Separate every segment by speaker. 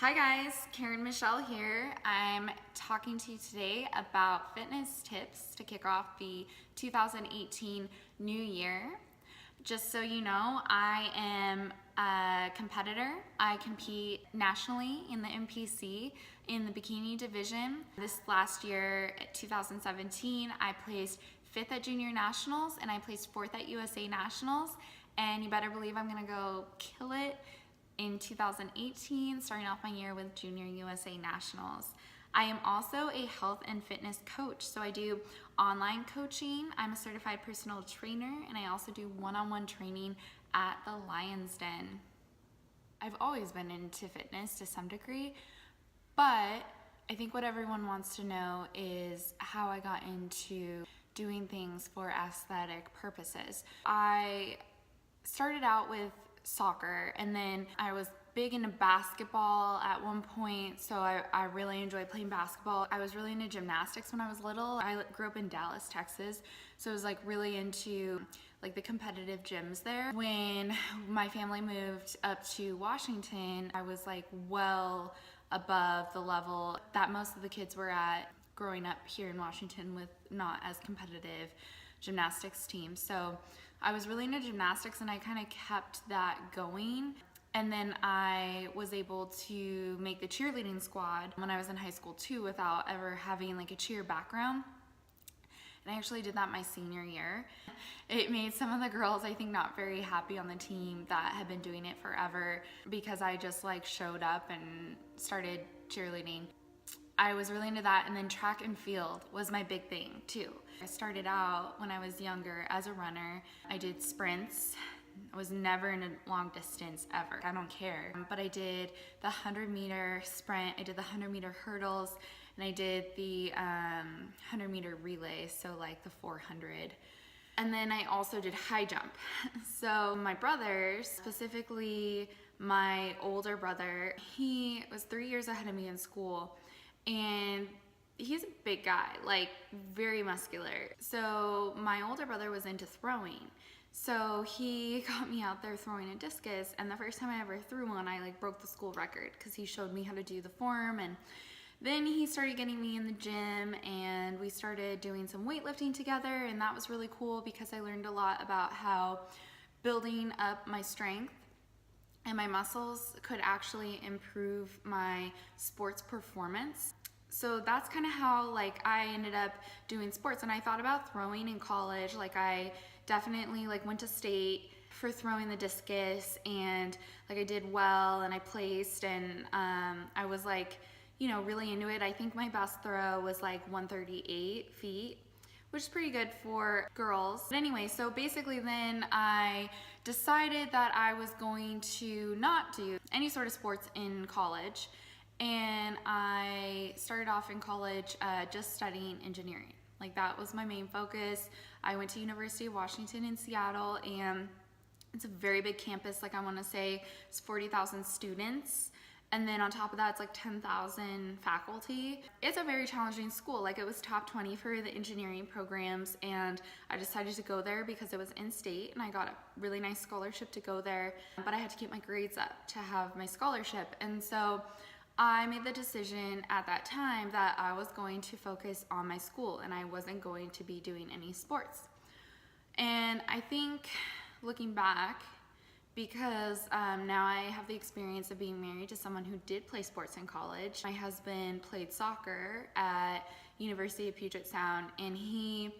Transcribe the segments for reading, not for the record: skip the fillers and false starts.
Speaker 1: Hi guys, Karen Michelle here. I'm talking to you today about fitness tips to kick off the 2018 new year. Just so you know, I am a competitor. I compete nationally in the NPC in the bikini division. This last year, 2017, I placed 5th at Junior Nationals and I placed 4th at USA Nationals. And you better believe I'm gonna go kill it in 2018, starting off my year with Junior USA Nationals. I am also a health and fitness coach, so I do online coaching. I'm a certified personal trainer, and I also do one-on-one training at the Lion's Den. I've always been into fitness to some degree, but I think what everyone wants to know is how I got into doing things for aesthetic purposes. I started out with soccer, and then I was big into basketball at one point, so I really enjoyed playing basketball. I was really into gymnastics when I was little. I grew up in Dallas, Texas, so I was like really into like the competitive gyms there. When my family moved up to Washington, I was like well above the level that most of the kids were at growing up here in Washington with not as competitive gymnastics teams. So I was really into gymnastics and I kind of kept that going. And then I was able to make the cheerleading squad when I was in high school too, without ever having like a cheer background. And I actually did that my senior year. It made some of the girls, I think, not very happy on the team that had been doing it forever, because I just like showed up and started cheerleading. I was really into that, and then track and field was my big thing too. I started out when I was younger as a runner. I did sprints. I was never in a long distance ever. I don't care. But I did the 100-meter sprint, I did the 100-meter hurdles, and I did the 100-meter relay, so like the 400. And then I also did high jump. So my brothers, specifically my older brother, he was 3 years ahead of me in school, and he's a big guy, like very muscular. So my older brother was into throwing. So he got me out there throwing a discus, and the first time I ever threw one, I like broke the school record because he showed me how to do the form. And then he started getting me in the gym, and we started doing some weightlifting together, and that was really cool because I learned a lot about how building up my strength and my muscles could actually improve my sports performance. So that's kind of how like I ended up doing sports. And I thought about throwing in college. Like I definitely like went to state for throwing the discus, and like I did well and I placed, and I was like, you know, really into it. I think my best throw was like 138 feet, which is pretty good for girls. But anyway, so basically then I decided that I was going to not do any sort of sports in college. And I started off in college just studying engineering. Like that was my main focus. I went to University of Washington in Seattle, and it's a very big campus. Like I want to say it's 40,000 students. And then on top of that, it's like 10,000 faculty. It's a very challenging school. Like it was top 20 for the engineering programs, and I decided to go there because it was in-state and I got a really nice scholarship to go there, but I had to keep my grades up to have my scholarship. And so I made the decision at that time that I was going to focus on my school and I wasn't going to be doing any sports. And I think looking back, because now I have the experience of being married to someone who did play sports in college. My husband played soccer at University of Puget Sound, and he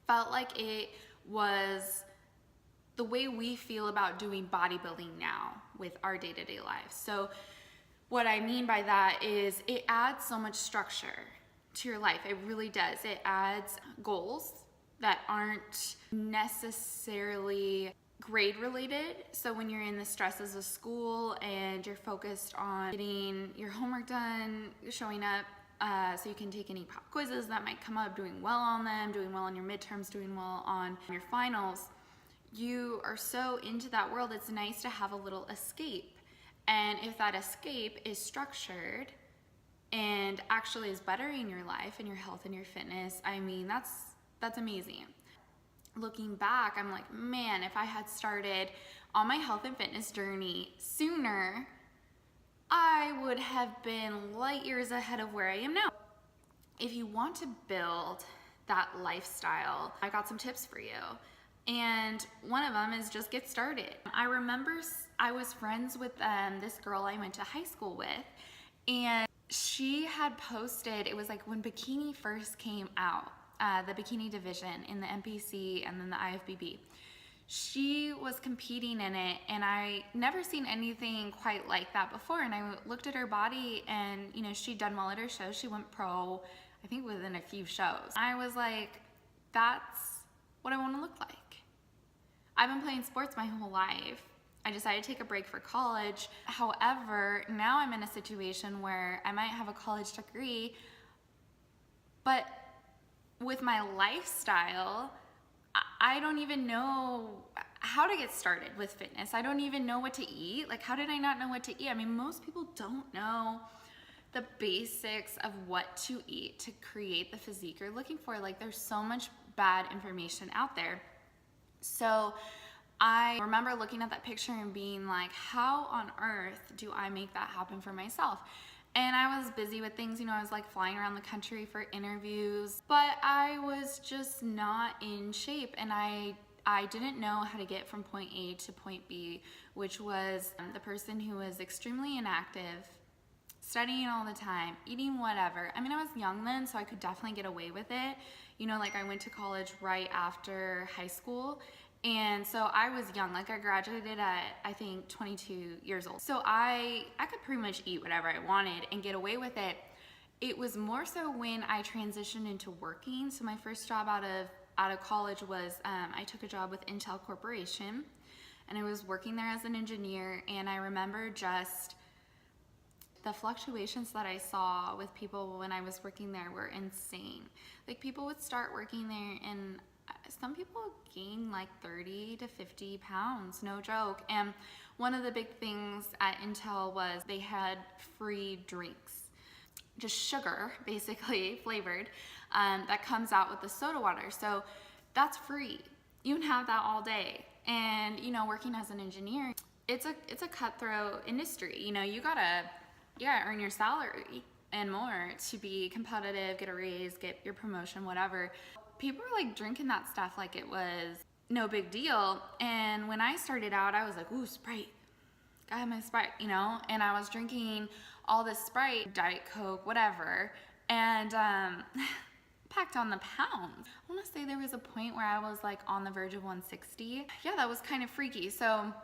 Speaker 1: felt like it was the way we feel about doing bodybuilding now with our day-to-day life. So what I mean by that is it adds so much structure to your life. It really does. It adds goals that aren't necessarily grade related. So when you're in the stresses of school and you're focused on getting your homework done, showing up so you can take any pop quizzes that might come up, doing well on them, doing well on your midterms, doing well on your finals, you are so into that world, it's nice to have a little escape. And if that escape is structured and actually is bettering your life and your health and your fitness, I mean, that's amazing. Looking back, I'm like, man, if I had started on my health and fitness journey sooner, I would have been light years ahead of where I am now. If you want to build that lifestyle, I got some tips for you. And one of them is just get started. I remember I was friends with this girl I went to high school with, and she had posted, it was like when bikini first came out, the bikini division in the NPC and then the IFBB. She was competing in it, and I never seen anything quite like that before. And I looked at her body, and you know, she'd done well at her show. She went pro, I think within a few shows. I was like, that's what I want to look like. I've been playing sports my whole life. I decided to take a break for college. However, now I'm in a situation where I might have a college degree, but with my lifestyle, I don't even know how to get started with fitness. I don't even know what to eat. Like, how did I not know what to eat? I mean, most people don't know the basics of what to eat to create the physique you're looking for. Like, there's so much bad information out there. So I remember looking at that picture and being like, how on earth do I make that happen for myself? And I was busy with things, you know, I was like flying around the country for interviews, but I was just not in shape, and I didn't know how to get from point A to point B, which was the person who was extremely inactive, studying all the time, eating whatever. I mean, I was young then, so I could definitely get away with it. You know, like I went to college right after high school, and so I was young. Like I graduated at, I think, 22 years old. So I could pretty much eat whatever I wanted and get away with it. It was more so when I transitioned into working. So my first job out of college was, I took a job with Intel Corporation, and I was working there as an engineer. And I remember just the fluctuations that I saw with people when I was working there were insane. Like, people would start working there and some people gain like 30 to 50 pounds, no joke. And one of the big things at Intel was they had free drinks, just sugar, basically flavored, that comes out with the soda water. So that's free. You can have that all day. And you know, working as an engineer, it's a cutthroat industry. You know, you gotta earn your salary and more to be competitive, get a raise, get your promotion, whatever. People were like drinking that stuff like it was no big deal. And when I started out, I was like, ooh, Sprite. Gotta have my Sprite, you know? And I was drinking all this Sprite, Diet Coke, whatever, and packed on the pounds. I wanna say there was a point where I was like on the verge of 160. Yeah, that was kind of freaky. So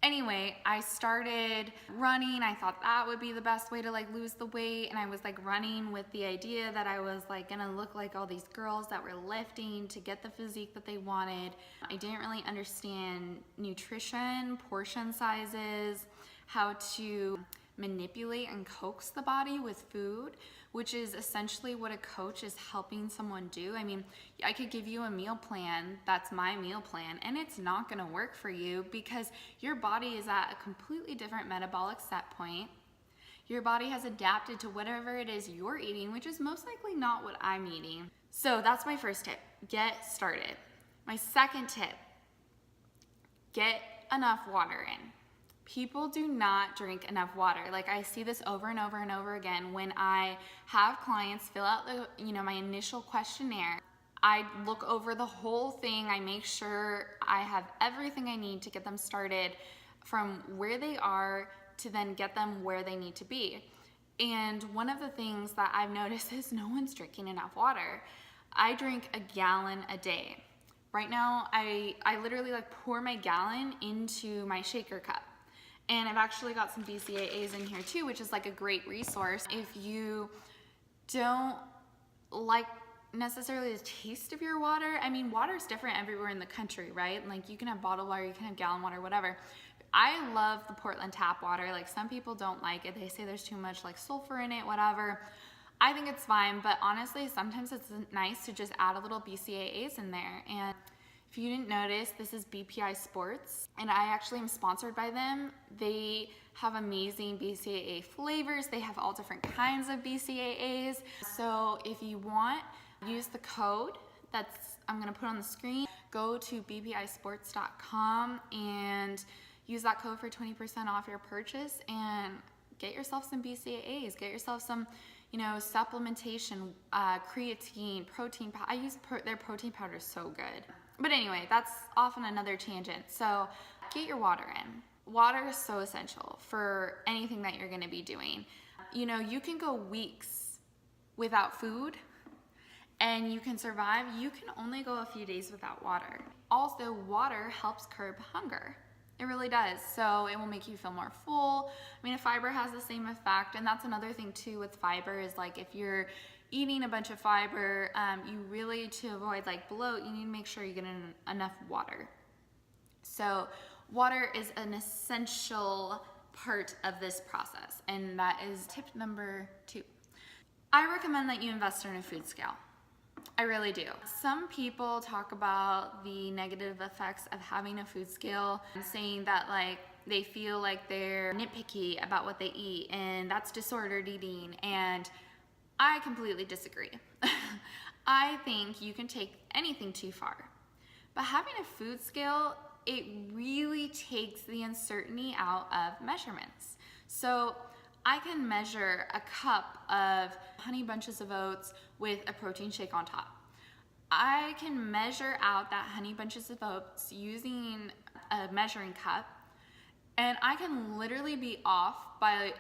Speaker 1: anyway, I started running. I thought that would be the best way to like lose the weight. And I was like running with the idea that I was like gonna look like all these girls that were lifting to get the physique that they wanted. I didn't really understand nutrition, portion sizes, how to manipulate and coax the body with food, which is essentially what a coach is helping someone do. I mean, I could give you a meal plan, that's my meal plan, and it's not gonna work for you because your body is at a completely different metabolic set point. Your body has adapted to whatever it is you're eating, which is most likely not what I'm eating. So that's my first tip, get started. My second tip, get enough water in. People do not drink enough water. Like, I see this over and over and over again when I have clients fill out my initial questionnaire. I look over the whole thing. I make sure I have everything I need to get them started from where they are to then get them where they need to be. And one of the things that I've noticed is no one's drinking enough water. I drink a gallon a day. Right now, I literally like pour my gallon into my shaker cup. And I've actually got some BCAAs in here too, which is like a great resource. If you don't like necessarily the taste of your water, I mean, water is different everywhere in the country, right? Like, you can have bottled water, you can have gallon water, whatever. I love the Portland tap water. Like, some people don't like it. They say there's too much like sulfur in it, whatever. I think it's fine, but honestly, sometimes it's nice to just add a little BCAAs in there. And if you didn't notice, this is BPI Sports, and I actually am sponsored by them. They have amazing BCAA flavors. They have all different kinds of BCAAs. So if you want, use the code I'm gonna put on the screen. Go to bpisports.com and use that code for 20% off your purchase, and get yourself some BCAAs, get yourself some, supplementation, creatine, protein. I use their protein powder, is so good. But anyway, that's often another tangent. So get your water in. Water is so essential for anything that you're gonna be doing. You can go weeks without food and you can survive. You can only go a few days without water. Also, water helps curb hunger. It really does. So it will make you feel more full. Fiber has the same effect. And that's another thing too with fiber is like if you're eating a bunch of fiber, you really, to avoid like bloat, you need to make sure you get enough water. So water is an essential part of this process. And that is tip number 2. I recommend that you invest in a food scale. I really do. Some people talk about the negative effects of having a food scale and saying that like they feel like they're nitpicky about what they eat and that's disordered eating, and I completely disagree. I think you can take anything too far. But having a food scale, it really takes the uncertainty out of measurements. So I can measure a cup of Honey Bunches of Oats with a protein shake on top. I can measure out that Honey Bunches of Oats using a measuring cup, and I can literally be off by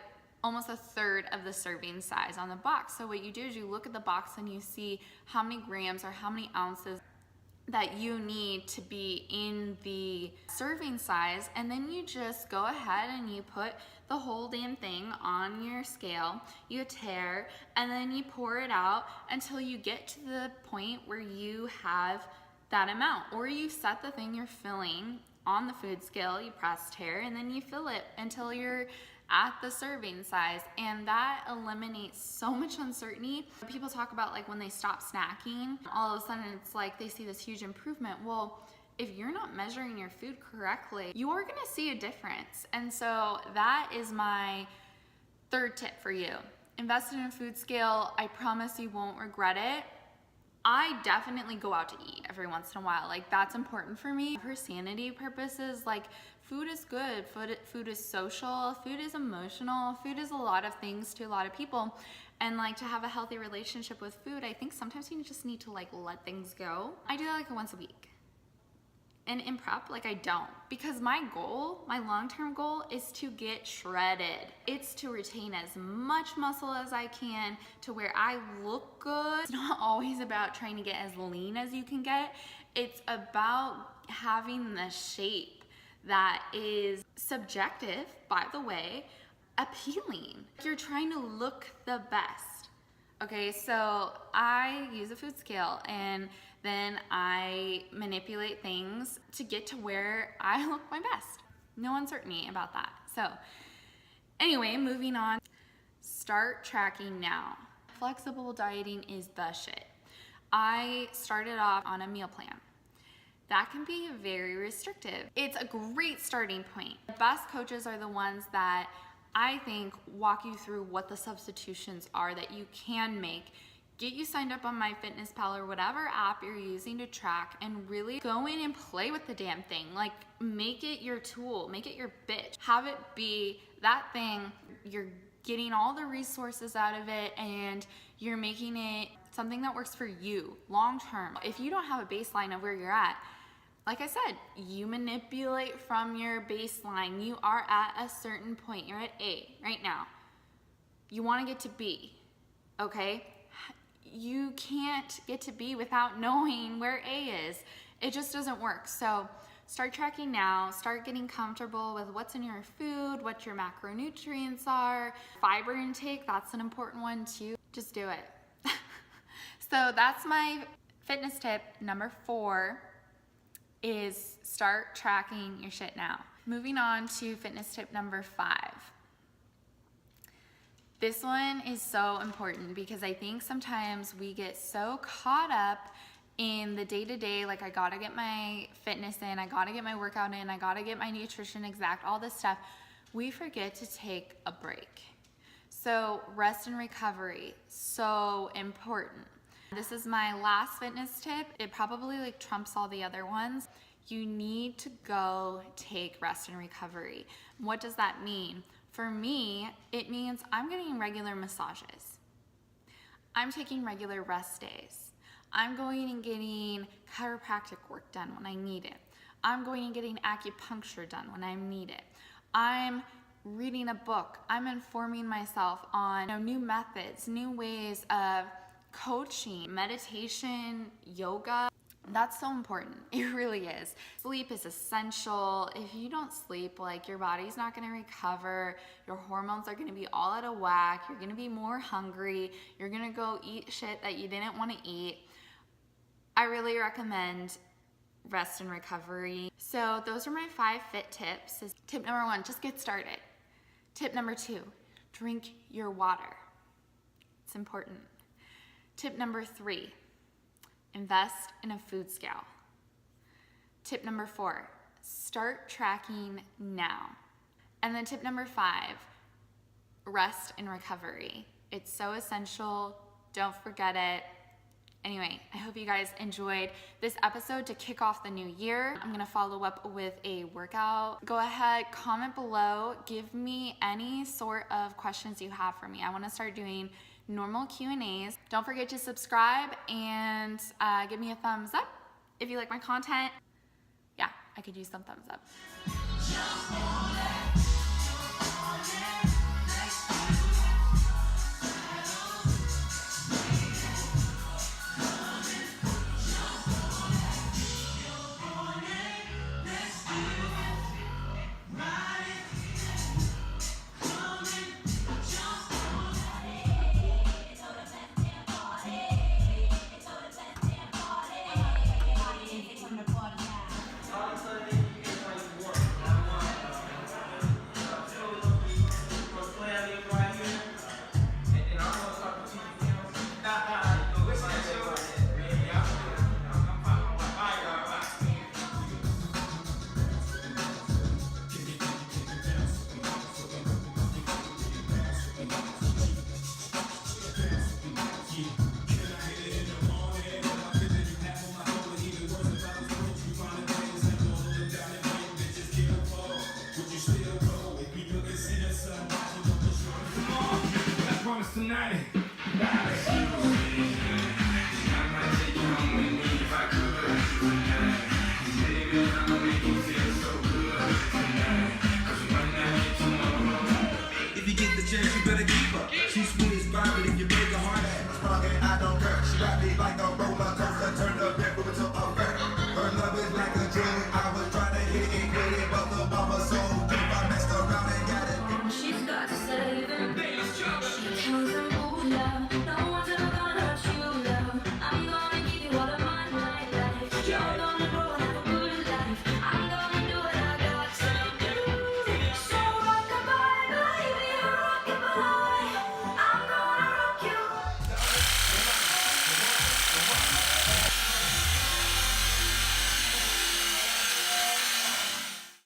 Speaker 1: almost a third of the serving size on the box. So what you do is you look at the box and you see how many grams or how many ounces that you need to be in the serving size, and then you just go ahead and you put the whole damn thing on your scale, you tare, and then you pour it out until you get to the point where you have that amount, or you set the thing you're filling on the food scale, you press tare, and then you fill it until you're at the serving size, and that eliminates so much uncertainty. People talk about like when they stop snacking, all of a sudden it's like they see this huge improvement. Well, if you're not measuring your food correctly, you are gonna see a difference. And so that is my 3rd tip for you. Invest in a food scale. I promise you won't regret it. I definitely go out to eat every once in a while. Like that's important for me. For sanity purposes, like food is good. Food is social. Food is emotional. Food is a lot of things to a lot of people. And like to have a healthy relationship with food, I think sometimes you just need to like let things go. I do that like once a week. And in prep, like I don't, because my long-term goal is to get shredded. It's to retain as much muscle as I can to where I look good. It's not always about trying to get as lean as you can get. It's about having the shape that is subjective, by the way, appealing. You're trying to look the best. Okay, so I use a food scale and then I manipulate things to get to where I look my best. No uncertainty about that. So anyway, moving on. Start tracking now. Flexible dieting is the shit. I started off on a meal plan. That can be very restrictive. It's a great starting point. The best coaches are the ones that I think walk you through what the substitutions are that you can make. Get you signed up on MyFitnessPal or whatever app you're using to track and really go in and play with the damn thing. Like make it your tool, make it your bitch. Have it be that thing, you're getting all the resources out of it and you're making it something that works for you long term. If you don't have a baseline of where you're at, like I said, you manipulate from your baseline. You are at a certain point. You're at A right now. You want to get to B, okay? You can't get to B without knowing where A is. It just doesn't work. So start tracking now. Start getting comfortable with what's in your food, what your macronutrients are. Fiber intake, that's an important one too. Just do it. So that's my fitness tip number 4. Is start tracking your shit now. Moving on to fitness tip number 5. This one is so important because I think sometimes we get so caught up in the day-to-day, like I gotta get my fitness in, I gotta get my workout in, I gotta get my nutrition exact, all this stuff. We forget to take a break. So rest and recovery, so important. This is my last fitness tip. It probably like trumps all the other ones. You need to go take rest and recovery. What does that mean? For me, it means I'm getting regular massages. I'm taking regular rest days. I'm going and getting chiropractic work done when I need it. I'm going and getting acupuncture done when I need it. I'm reading a book. I'm informing myself on new methods, new ways of coaching, meditation, yoga. That's so important. It really is. Sleep is essential. If you don't sleep, like, your body's not gonna recover. Your hormones are gonna be all out of whack. You're gonna be more hungry. You're gonna go eat shit that you didn't wanna eat. I really recommend rest and recovery. So those are my 5 fit tips. Tip number 1, just get started. Tip number 2, drink your water. It's important. Tip number 3, invest in a food scale. Tip number 4, start tracking now. And then tip number 5, rest and recovery. It's so essential. Don't forget it. Anyway, I hope you guys enjoyed this episode to kick off the new year. I'm gonna follow up with a workout. Go ahead, comment below, give me any sort of questions you have for me. I wanna start doing normal Q&As. Don't forget to subscribe and give me a thumbs up if you like my content. Yeah, I could use some thumbs up.
Speaker 2: Tonight. If you get the chance, you better keep her. She's sweet as Barbie, if you break her heart. Sprung and I don't care. She got me like a roller coaster. Turned up back over to a fair. Her love is like a drug. I was trying to hit it and quit it, but the mama so deep. I messed around and got it.
Speaker 3: She's got to save him. She tells him, oh love, no one's ever gonna hurt you, love. I'm gonna give you all of my life. You're gonna grow and have a good life. I'm gonna do what I got to do. So rock-a-bye, baby, rock-a-bye. I'm gonna rock you.